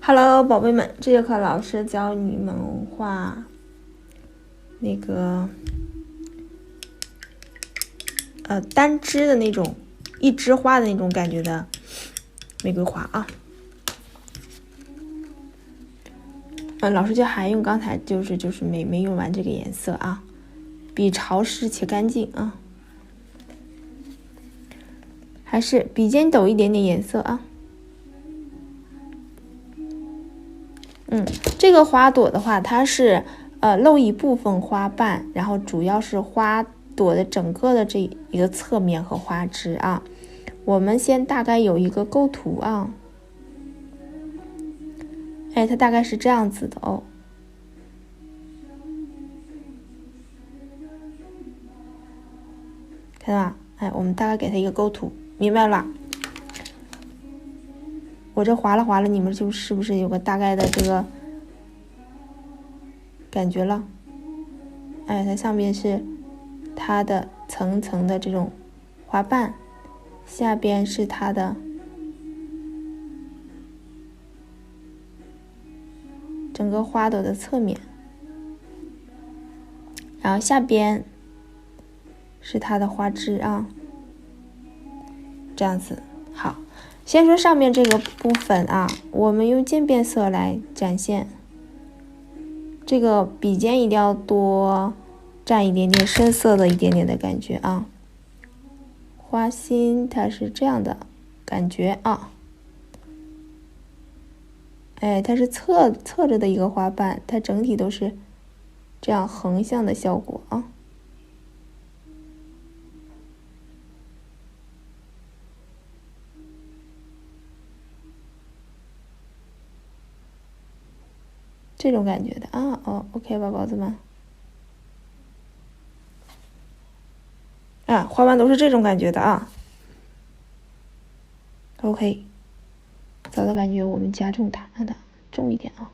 Hello，宝贝们，这节课老师教你们画那个单枝的那种一枝花的那种感觉的玫瑰花啊。老师就还用刚才就是没用完这个颜色啊，笔潮湿且干净啊，还是笔尖抖一点点颜色啊。这个花朵的话，它是露一部分花瓣，然后主要是花朵的整个的这一个侧面和花枝啊。我们先大概有一个构图啊，它大概是这样子的哦，看到吧？我们大概给它一个构图，明白了？我这划了，你们就是不是有个大概的这个感觉了？它上面是它的层层的这种花瓣，下边是它的整个花朵的侧面，然后下边是它的花枝啊，这样子。好，先说上面这个部分啊，我们用渐变色来展现。这个笔尖一定要多蘸一点点深色的一点点的感觉啊。花心它是这样的感觉啊，它是侧着的一个花瓣，它整体都是这样横向的效果啊。这种感觉的啊，OK 吧，宝子们？花瓣都是这种感觉的啊。OK， 找到感觉我们加重它的重一点啊。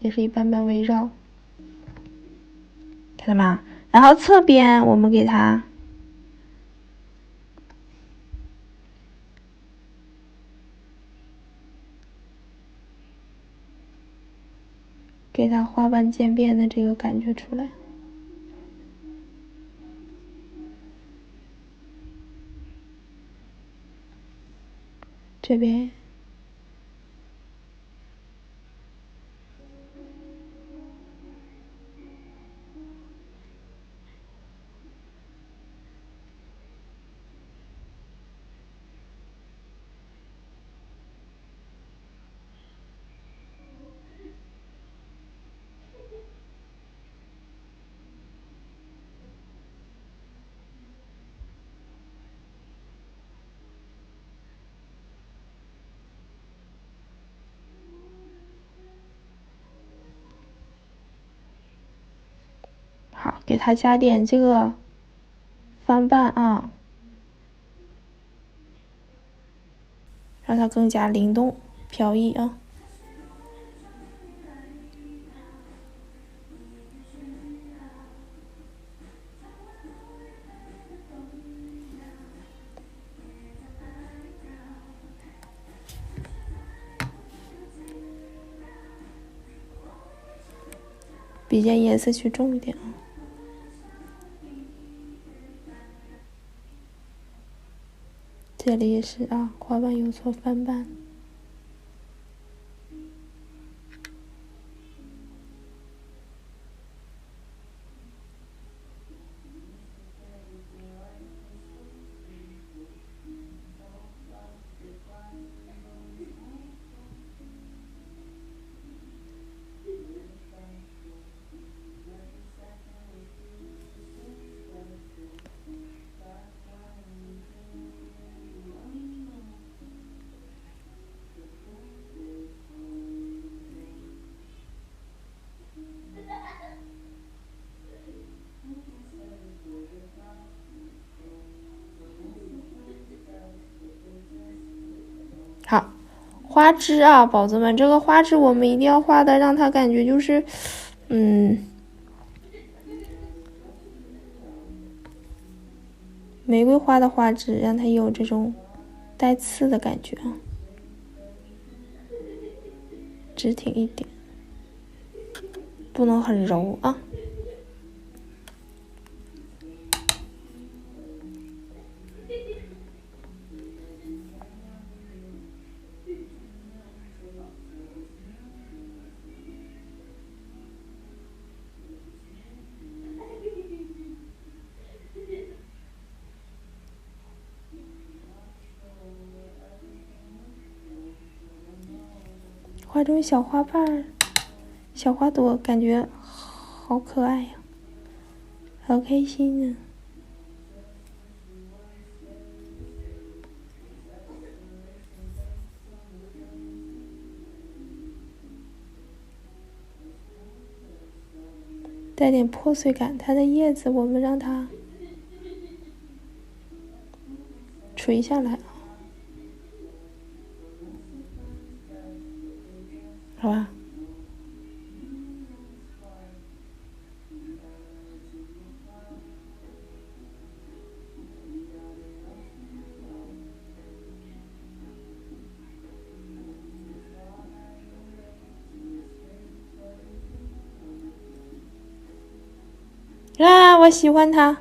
也是一般般围绕，看到吗？然后侧边我们给它花瓣渐变的这个感觉出来，这边。好，给它加点这个翻瓣啊，让它更加灵动飘逸啊。笔尖颜色去重一点啊。这里也是啊，滑板有所翻版。好，花枝啊，宝子们，这个花枝我们一定要画的，让它感觉就是，玫瑰花的花枝，让它有这种带刺的感觉啊，直挺一点，不能很柔啊。画这种小花瓣、小花朵，感觉好可爱呀，好开心啊！带点破碎感，它的叶子我们让它垂下来啊，好吧？啊，我喜欢它。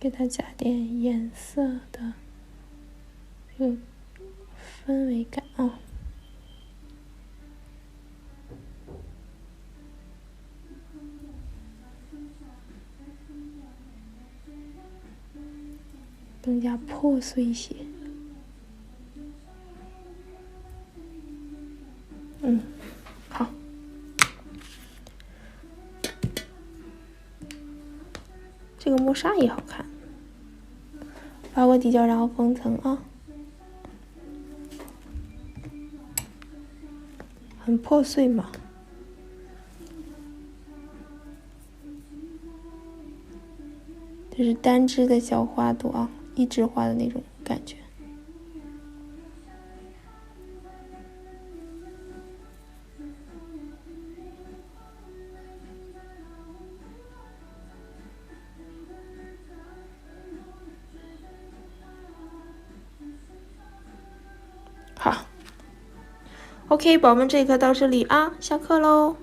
给它加点颜色的这个氛围感啊。更加破碎一些。好。这个磨砂也好看，包个底胶，然后封层啊，很破碎嘛。这是单支的小花朵啊，一枝花的那种感觉。好 ，OK，宝贝们，这一课到这里啊，下课喽。